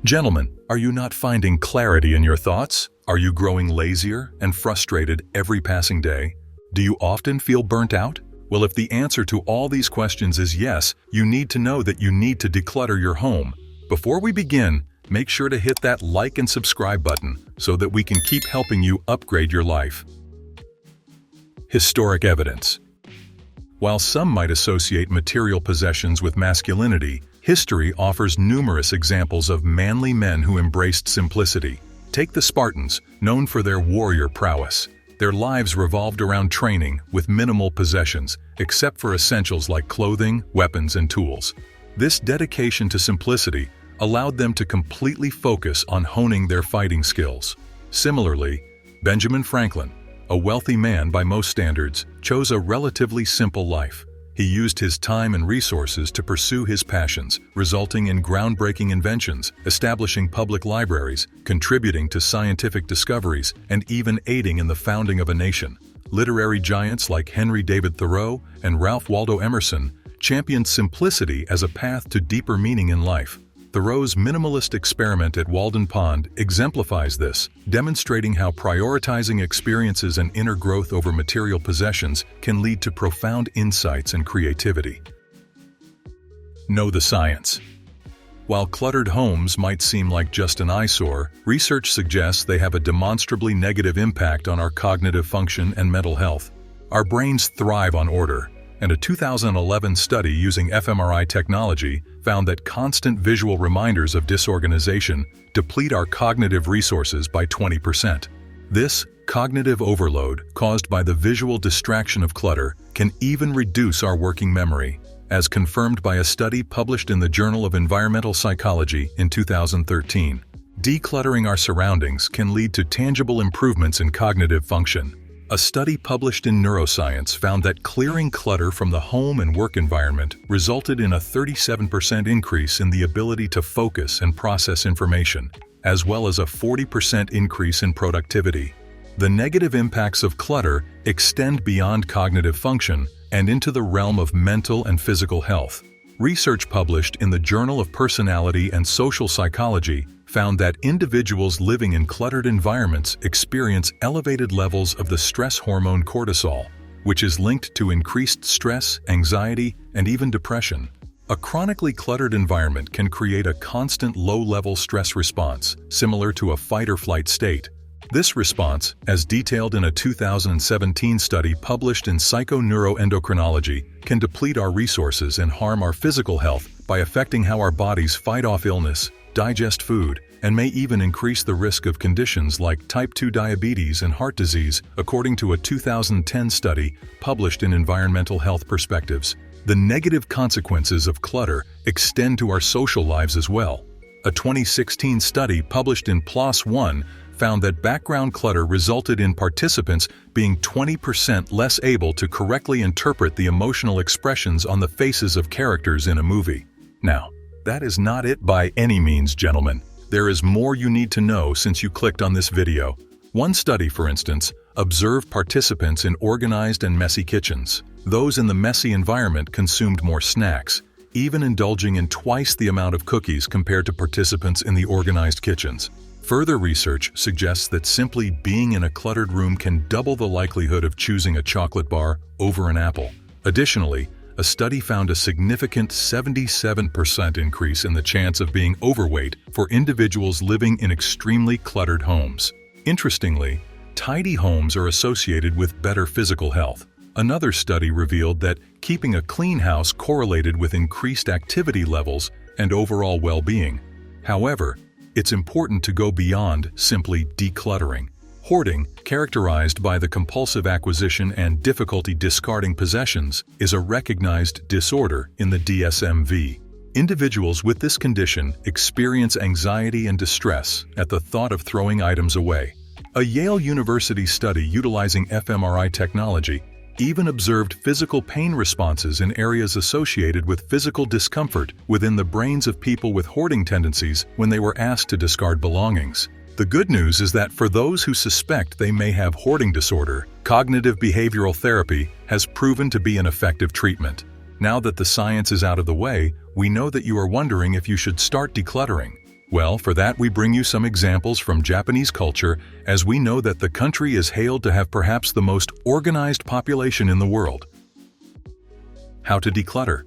Gentlemen, are you not finding clarity in your thoughts? Are you growing lazier and frustrated every passing day? Do you often feel burnt out? Well, if the answer to all these questions is yes, you need to know that you need to declutter your home. Before we begin, make sure to hit that like and subscribe button so that we can keep helping you upgrade your life. Historic evidence. While some might associate material possessions with masculinity, history offers numerous examples of manly men who embraced simplicity. Take the Spartans, known for their warrior prowess. Their lives revolved around training with minimal possessions, except for essentials like clothing, weapons, and tools. This dedication to simplicity allowed them to completely focus on honing their fighting skills. Similarly, Benjamin Franklin, a wealthy man by most standards, chose a relatively simple life. He used his time and resources to pursue his passions, resulting in groundbreaking inventions, establishing public libraries, contributing to scientific discoveries, and even aiding in the founding of a nation. Literary giants like Henry David Thoreau and Ralph Waldo Emerson championed simplicity as a path to deeper meaning in life. Thoreau's minimalist experiment at Walden Pond exemplifies this, demonstrating how prioritizing experiences and inner growth over material possessions can lead to profound insights and creativity. Know the science. While cluttered homes might seem like just an eyesore, research suggests they have a demonstrably negative impact on our cognitive function and mental health. Our brains thrive on order, and a 2011 study using fMRI technology found that constant visual reminders of disorganization deplete our cognitive resources by 20%. This cognitive overload, caused by the visual distraction of clutter, can even reduce our working memory, as confirmed by a study published in the Journal of Environmental Psychology in 2013. Decluttering our surroundings can lead to tangible improvements in cognitive function. A study published in Neuroscience found that clearing clutter from the home and work environment resulted in a 37% increase in the ability to focus and process information, as well as a 40% increase in productivity. The negative impacts of clutter extend beyond cognitive function and into the realm of mental and physical health. Research published in the Journal of Personality and Social Psychology found that individuals living in cluttered environments experience elevated levels of the stress hormone cortisol, which is linked to increased stress, anxiety, and even depression. A chronically cluttered environment can create a constant low-level stress response, similar to a fight-or-flight state. This response, as detailed in a 2017 study published in Psychoneuroendocrinology, can deplete our resources and harm our physical health by affecting how our bodies fight off illness, digest food, and may even increase the risk of conditions like type 2 diabetes and heart disease, according to a 2010 study published in Environmental Health Perspectives. The negative consequences of clutter extend to our social lives as well. A 2016 study published in PLOS One found that background clutter resulted in participants being 20% less able to correctly interpret the emotional expressions on the faces of characters in a movie. Now, that is not it by any means, gentlemen. There is more you need to know since you clicked on this video. One study, for instance, observed participants in organized and messy kitchens. Those in the messy environment consumed more snacks, even indulging in twice the amount of cookies compared to participants in the organized kitchens. Further research suggests that simply being in a cluttered room can double the likelihood of choosing a chocolate bar over an apple. Additionally, a study found a significant 77% increase in the chance of being overweight for individuals living in extremely cluttered homes. Interestingly, tidy homes are associated with better physical health. Another study revealed that keeping a clean house correlated with increased activity levels and overall well-being. However, it's important to go beyond simply decluttering. Hoarding, characterized by the compulsive acquisition and difficulty discarding possessions, is a recognized disorder in the DSM-V. Individuals with this condition experience anxiety and distress at the thought of throwing items away. A Yale University study utilizing fMRI technology even observed physical pain responses in areas associated with physical discomfort within the brains of people with hoarding tendencies when they were asked to discard belongings. The good news is that for those who suspect they may have hoarding disorder, cognitive behavioral therapy has proven to be an effective treatment. Now that the science is out of the way, we know that you are wondering if you should start decluttering. Well, for that we bring you some examples from Japanese culture, as we know that the country is hailed to have perhaps the most organized population in the world. How to declutter.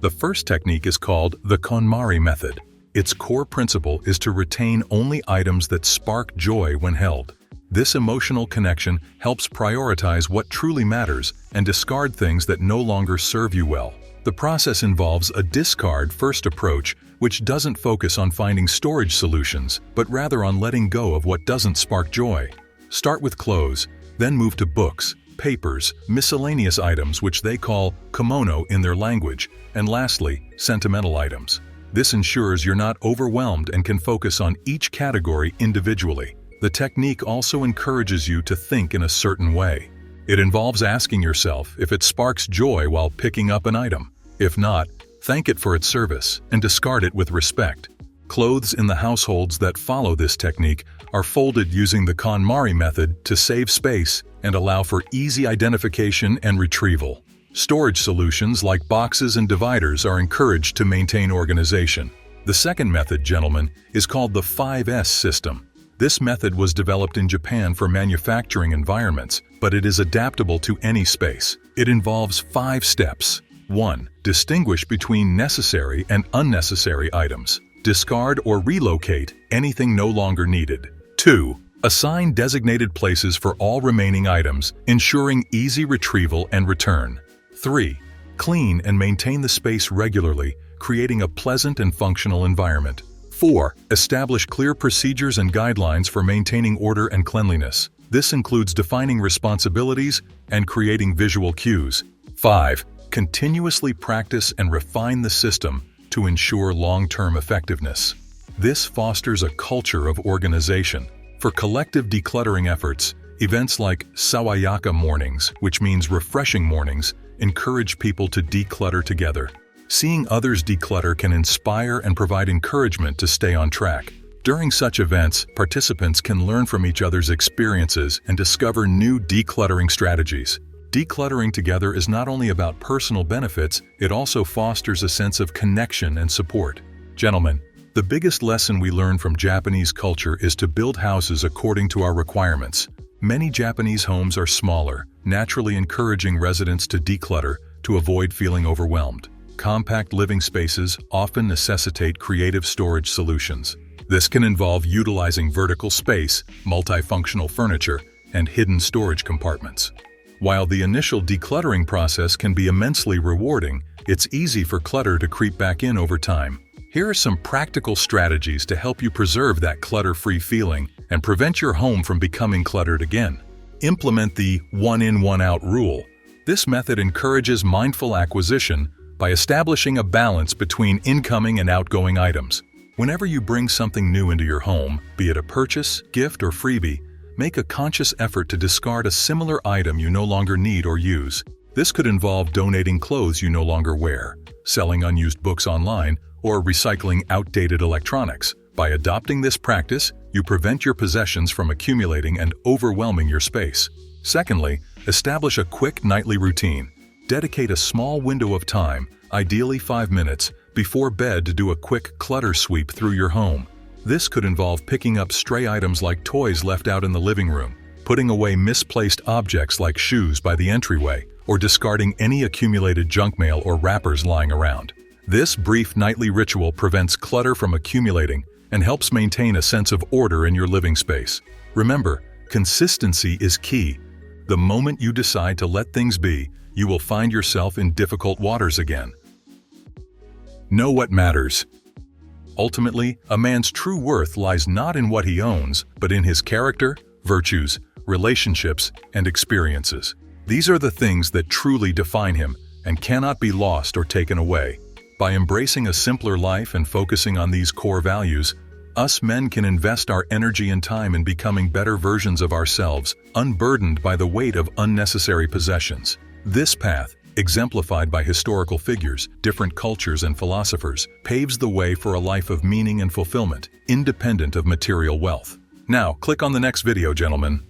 The first technique is called the KonMari method. Its core principle is to retain only items that spark joy when held. This emotional connection helps prioritize what truly matters and discard things that no longer serve you well. The process involves a discard-first approach, which doesn't focus on finding storage solutions, but rather on letting go of what doesn't spark joy. Start with clothes, then move to books, papers, miscellaneous items which they call kimono in their language, and lastly, sentimental items. This ensures you're not overwhelmed and can focus on each category individually. The technique also encourages you to think in a certain way. It involves asking yourself if it sparks joy while picking up an item. If not, thank it for its service and discard it with respect. Clothes in the households that follow this technique are folded using the KonMari method to save space and allow for easy identification and retrieval. Storage solutions like boxes and dividers are encouraged to maintain organization. The second method, gentlemen, is called the 5S system. This method was developed in Japan for manufacturing environments, but it is adaptable to any space. It involves 5 steps. 1. Distinguish between necessary and unnecessary items. Discard or relocate anything no longer needed. 2. Assign designated places for all remaining items, ensuring easy retrieval and return. 3. Clean and maintain the space regularly, creating a pleasant and functional environment. 4. Establish clear procedures and guidelines for maintaining order and cleanliness. This includes defining responsibilities and creating visual cues. 5. Continuously practice and refine the system to ensure long-term effectiveness. This fosters a culture of organization. For collective decluttering efforts, events like Sawayaka mornings, which means refreshing mornings, encourage people to declutter together. Seeing others declutter can inspire and provide encouragement to stay on track. During such events, participants can learn from each other's experiences and discover new decluttering strategies. Decluttering together is not only about personal benefits, it also fosters a sense of connection and support. Gentlemen, the biggest lesson we learn from Japanese culture is to build houses according to our requirements. Many Japanese homes are smaller, naturally encouraging residents to declutter to avoid feeling overwhelmed. Compact living spaces often necessitate creative storage solutions. This can involve utilizing vertical space, multifunctional furniture, and hidden storage compartments. While the initial decluttering process can be immensely rewarding, it's easy for clutter to creep back in over time. Here are some practical strategies to help you preserve that clutter-free feeling and prevent your home from becoming cluttered again. Implement the one-in, one-out rule. This method encourages mindful acquisition by establishing a balance between incoming and outgoing items. Whenever you bring something new into your home, be it a purchase, gift, or freebie, make a conscious effort to discard a similar item you no longer need or use. This could involve donating clothes you no longer wear, selling unused books online, or recycling outdated electronics. By adopting this practice, you prevent your possessions from accumulating and overwhelming your space. Secondly, establish a quick nightly routine. Dedicate a small window of time, ideally 5 minutes, before bed to do a quick clutter sweep through your home. This could involve picking up stray items like toys left out in the living room, putting away misplaced objects like shoes by the entryway, or discarding any accumulated junk mail or wrappers lying around. This brief nightly ritual prevents clutter from accumulating and helps maintain a sense of order in your living space. Remember, consistency is key. The moment you decide to let things be, you will find yourself in difficult waters again. Know what matters. Ultimately, a man's true worth lies not in what he owns, but in his character, virtues, relationships, and experiences. These are the things that truly define him and cannot be lost or taken away. By embracing a simpler life and focusing on these core values, us men can invest our energy and time in becoming better versions of ourselves, unburdened by the weight of unnecessary possessions. This path, exemplified by historical figures, different cultures, and philosophers, paves the way for a life of meaning and fulfillment, independent of material wealth. Now, click on the next video, gentlemen.